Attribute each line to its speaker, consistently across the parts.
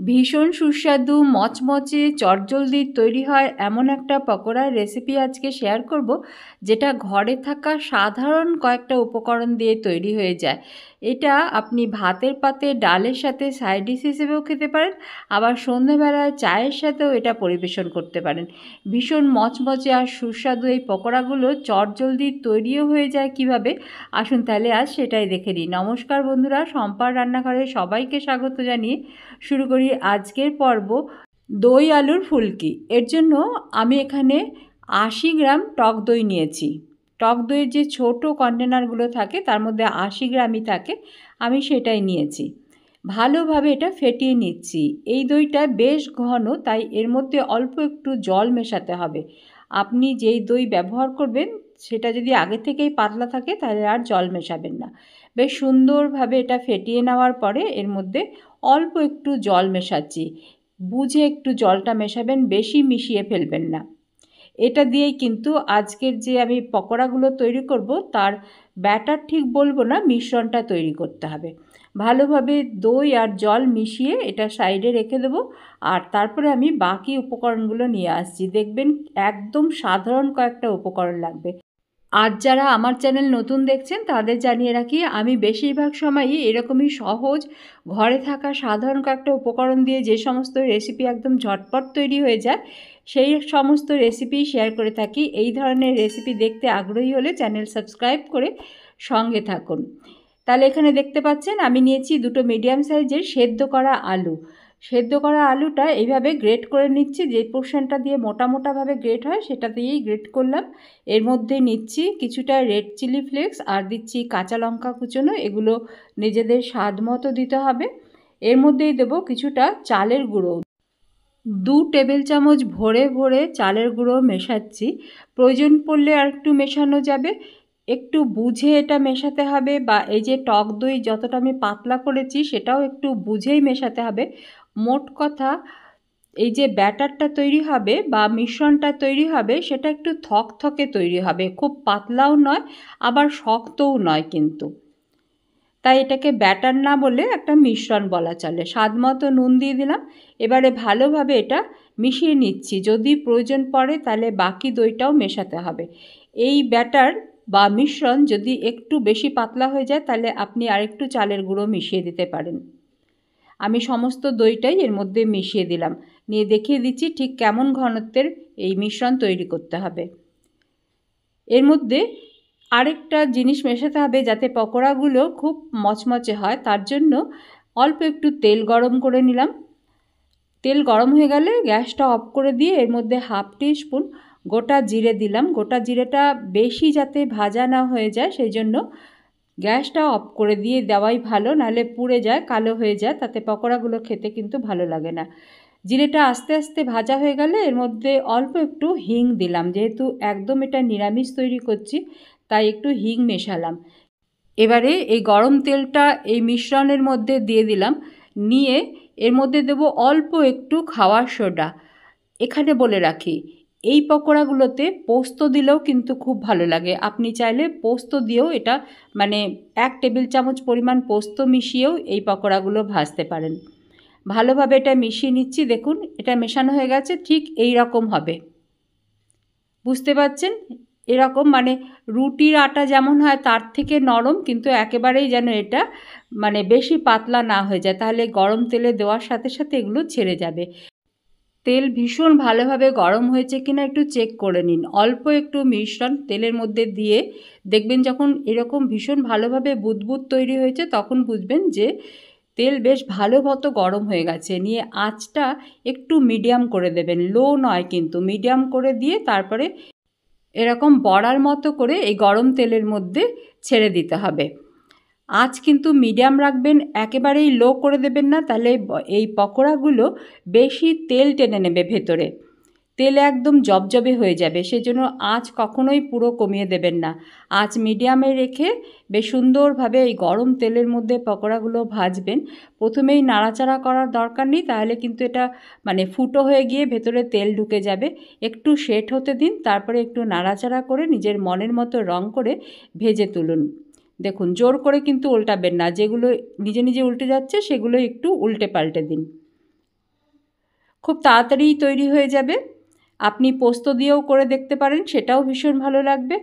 Speaker 1: ভীষণ সুস্বাদু মচমচে চটজলদি তৈরি হয় এমন একটা পকোড়ার রেসিপি আজকে শেয়ার করব, যেটা ঘরে থাকা সাধারণ কয়েকটা উপকরণ দিয়ে তৈরি হয়ে যায়। এটা আপনি ভাতের পাতে ডালের সাথে সাইড ডিশ হিসেবেও খেতে পারেন, আবার সন্ধ্যাবেলায় চায়ের সাথেও এটা পরিবেশন করতে পারেন। ভীষণ মচমচে আর সুস্বাদু এই পকোড়াগুলো চটজলদি তৈরিও হয়ে যায় কিভাবে, আসুন তাহলে আজ সেটাই দেখে নিই। নমস্কার বন্ধুরা, শম্পার রান্নাঘরে সবাইকে স্বাগত জানিয়ে শুরু করি আজকের পর্ব। দই আলুর ফুলকি। এর জন্য আমি এখানে ৮০ গ্রাম টক দই নিয়েছি। টক দইয়ের যে ছোট কন্টেনারগুলো থাকে তার মধ্যে ৮০ গ্রামই থাকে, আমি সেটাই নিয়েছি। ভালোভাবে এটা ফেটিয়ে নিচ্ছি। এই দইটা বেশ ঘন, তাই এর মধ্যে অল্প একটু জল মেশাতে হবে। আপনি যেই দই ব্যবহার করবেন সেটা যদি আগে থেকেই পাতলা থাকে তাহলে আর জল মেশাবেন না। বেশ সুন্দরভাবে এটা ফেটিয়ে নেওয়ার পরে এর মধ্যে অল্প একটু জল মেশাচ্ছি। বুঝে একটু জলটা মেশাবেন, বেশি মিশিয়ে ফেলবেন না। এটা দিয়েই কিন্তু আজকের যে আমি পকোড়াগুলো তৈরি করব তার ব্যাটার ঠিক বলবো না, মিশ্রণটা তৈরি করতে হবে। ভালোভাবে দই আর জল মিশিয়ে এটা সাইডে রেখে দেবো, আর তারপরে আমি বাকি উপকরণগুলো নিয়ে আসছি। দেখবেন একদম সাধারণ কয়েকটা উপকরণ লাগবে। আজ যারা আমার চ্যানেল নতুন দেখছেন তাদের জানিয়ে রাখি, আমি বেশিরভাগ সময়ই এরকমই সহজ ঘরে থাকা সাধারণ কয়েকটা উপকরণ দিয়ে যে সমস্ত রেসিপি একদম ঝটপট তৈরি হয়ে যায় সেই সমস্ত রেসিপি শেয়ার করে থাকি। এই ধরনের রেসিপি দেখতে আগ্রহী হলে চ্যানেল সাবস্ক্রাইব করে সঙ্গে থাকুন। তাহলে এখানে দেখতে পাচ্ছেন আমি নিয়েছি দুটো মিডিয়াম সাইজের সেদ্ধ করা আলু। সেদ্ধ করা আলুটা এইভাবে গ্রেট করে নিচ্ছি, যে পোর্শনটা দিয়ে মোটা মোটাভাবে গ্রেট হয় সেটা দিয়েই গ্রেট করলাম। এর মধ্যে নিচ্ছি কিছুটা রেড চিলি ফ্লেক্স আর দিচ্ছি কাঁচা লঙ্কা কুচোনো, এগুলো নিজেদের স্বাদ মতো দিতে হবে। এর মধ্যেই দেবো কিছুটা চালের গুঁড়ো, 2 টেবিল চামচ ভরে ভরে চালের গুঁড়ো মেশাচ্ছি। প্রয়োজন পড়লে আর একটু মেশানো যাবে, একটু বুঝে এটা মেশাতে হবে। বা এই যে টক দই যতটা আমি পাতলা করেছি সেটাও একটু বুঝেই মেশাতে হবে। মোট কথা, এই যে ব্যাটারটা তৈরি হবে বা মিশ্রণটা তৈরি হবে সেটা একটু থকথকে তৈরি হবে, খুব পাতলাও নয় আবার শক্তও নয় কিন্তু। তাই এটাকে ব্যাটার না বলে একটা মিশ্রণ বলা চলে। স্বাদ মতো নুন দিয়ে দিলাম। এবারে ভালোভাবে এটা মিশিয়ে নিচ্ছি। যদি প্রয়োজন পড়ে তাহলে বাকি দইটাও মেশাতে হবে। এই ব্যাটার বা মিশ্রণ যদি একটু বেশি পাতলা হয়ে যায় তাহলে আপনি আরেকটু চালের গুঁড়ো মিশিয়ে দিতে পারেন। আমি সমস্ত দইটাই এর মধ্যে মিশিয়ে দিলাম, নিয়ে দেখিয়ে দিচ্ছি ঠিক কেমন ঘনত্বের এই মিশ্রণ তৈরি করতে হবে। এর মধ্যে আরেকটা জিনিস মেশাতে হবে যাতে পকোড়াগুলো খুব মচমচে হয়, তার জন্য অল্প একটু তেল গরম করে নিলাম। তেল গরম হয়ে গেলে গ্যাসটা অফ করে দিয়ে এর মধ্যে 1/2 টিস্পুন গোটা জিরে দিলাম। গোটা জিরেটা বেশি যাতে ভাজা না হয়ে যায় সেই জন্য গ্যাসটা অফ করে দিয়ে দেওয়াই ভালো, নাহলে পুড়ে যায়, কালো হয়ে যায়, তাতে পকোড়াগুলো খেতে কিন্তু ভালো লাগে না। জিরেটা আস্তে আস্তে ভাজা হয়ে গেলে এর মধ্যে অল্প একটু হিং দিলাম, যেহেতু একদম এটা নিরামিষ তৈরি করছি তাই একটু হিং মেশালাম। এবারে এই গরম তেলটা এই মিশ্রণের মধ্যে দিয়ে দিলাম, নিয়ে এর মধ্যে দেবো অল্প একটু খাওয়ার সোডা। এখানে বলে রাখি, এই পকোড়াগুলোতে পোস্ত দিলেও কিন্তু খুব ভালো লাগে। আপনি চাইলে পোস্ত দিয়েও এটা, মানে 1 টেবিল চামচ পরিমাণ পোস্ত মিশিয়েও এই পকোড়াগুলো ভাজতে পারেন। ভালোভাবে এটা মিশিয়ে নিচ্ছি। দেখুন এটা মেশানো হয়ে গেছে, ঠিক এই রকম হবে, বুঝতে পারছেন? এরকম, মানে রুটির আটা যেমন হয় তার থেকে নরম, কিন্তু একেবারেই যেন এটা মানে বেশি পাতলা না হয়ে যায়, তাহলে গরম তেলে দেওয়ার সাথে সাথে এগুলো ছেড়ে যাবে। তেল ভীষণ ভালোভাবে গরম হয়েছে কিনা একটু চেক করে নিন। অল্প একটু মিশ্রণ তেলের মধ্যে দিয়ে দেখবেন যখন এরকম ভীষণ ভালোভাবে বুদবুদ তৈরি হয়েছে তখন বুঝবেন যে তেল বেশ ভালো মতো গরম হয়ে গেছে। নিয়ে আঁচটা একটু মিডিয়াম করে দেবেন, লো নয় কিন্তু, মিডিয়াম করে দিয়ে তারপরে এরকম বড়ার মতো করে এই গরম তেলের মধ্যে ছেড়ে দিতে হবে। আঁচ কিন্তু মিডিয়াম রাখবেন, একেবারেই লো করে দেবেন না, তাহলে এই পকোড়াগুলো বেশি তেল টেনে নেবে ভেতরে, তেল একদম জবজবে হয়ে যাবে। সেজন্য আঁচ কখনোই পুরো কমিয়ে দেবেন না, আঁচ মিডিয়ামে রেখে বেশ সুন্দরভাবে এই গরম তেলের মধ্যে পকোড়াগুলো ভাজবেন। প্রথমেই নাড়াচাড়া করার দরকার নেই, তাহলে কিন্তু এটা মানে ফুটো হয়ে গিয়ে ভেতরে তেল ঢুকে যাবে। একটু সেট হতে দিন, তারপরে একটু নাড়াচাড়া করে নিজের মনের মতো রং করে ভেজে তুলুন। দেখুন জোর করে কিন্তু উল্টাবেন না, যেগুলো নিজে নিজে উল্টে যাচ্ছে সেগুলো একটু উল্টে পাল্টে দিন। খুব তাড়াতাড়ি তৈরি হয়ে যাবে। আপনি পোস্ত দিয়েও করে দেখতে পারেন, সেটাও ভীষণ ভালো লাগবে।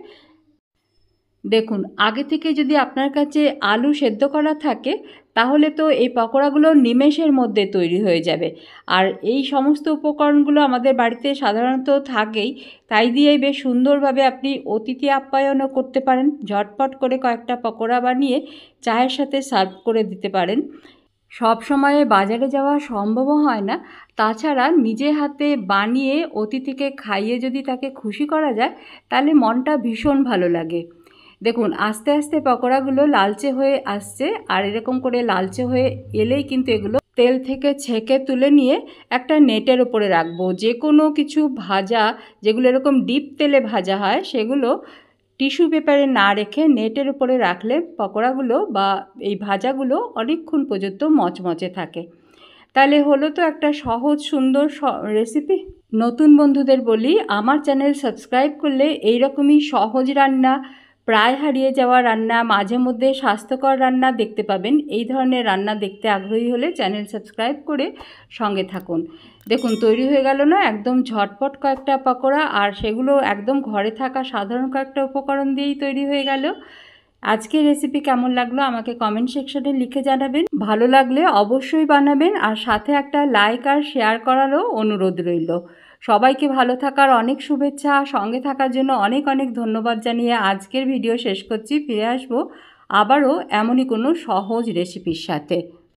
Speaker 1: দেখুন, আগে থেকে যদি আপনার কাছে আলু সেদ্ধ করা থাকে তাহলে তো এই পকোড়াগুলো নিমেষের মধ্যে তৈরি হয়ে যাবে। আর এই সমস্ত উপকরণগুলো আমাদের বাড়িতে সাধারণত থাকেই, তাই দিয়েই বেশ সুন্দরভাবে আপনি অতিথি আপ্যায়নও করতে পারেন। ঝটপট করে কয়েকটা পকোড়া বানিয়ে চায়ের সাথে সার্ভ করে দিতে পারেন। সব সময়ে বাজারে যাওয়া সম্ভবও হয় না, তাছাড়া নিজে হাতে বানিয়ে অতিথিকে খাইয়ে যদি তাকে খুশি করা যায় তাহলে মনটা ভীষণ ভালো লাগে। দেখুন, আস্তে আস্তে পকোড়াগুলো লালচে হয়ে আসছে, আর এরকম করে লালচে হয়ে এলেই কিন্তু এগুলো তেল থেকে ছেঁকে তুলে নিয়ে একটা নেটের ওপরে রাখবো। যে কোনো কিছু ভাজা, যেগুলো এরকম ডিপ তেলে ভাজা হয়, সেগুলো টিস্যু পেপারে না রেখে নেটের উপরে রাখলে পকোড়াগুলো বা এই ভাজাগুলো অনেকক্ষণ পর্যন্ত মচমচে থাকে। তাহলে হলো তো একটা সহজ সুন্দর রেসিপি। নতুন বন্ধুদের বলি, আমার চ্যানেল সাবস্ক্রাইব করলে এইরকমই সহজ রান্না, প্রায় হারিয়ে যাওয়া রান্না, মাঝে মধ্যে স্বাস্থ্যকর রান্না দেখতে পাবেন। এই ধরনের রান্না দেখতে আগ্রহী হলে চ্যানেল সাবস্ক্রাইব করে সঙ্গে থাকুন। দেখুন, তৈরি হয়ে গেল না একদম ঝটপট কয়েকটা পকোড়া, আর সেগুলো একদম ঘরে থাকা সাধারণ কয়েকটা উপকরণ দিয়েই তৈরি হয়ে গেল। আজকের রেসিপি কেমন লাগলো আমাকে কমেন্ট সেকশনে লিখে জানাবেন। ভালো লাগলে অবশ্যই বানাবেন, আর সাথে একটা লাইক আর শেয়ার করারও অনুরোধ রইল। সবাইকে ভালো থাকার অনেক শুভেচ্ছা, সঙ্গে থাকার জন্য অনেক অনেক ধন্যবাদ জানিয়ে আজকের ভিডিও শেষ করছি। ফিরে আসবো আবারও এমনই কোনো সহজ রেসিপির সাথে।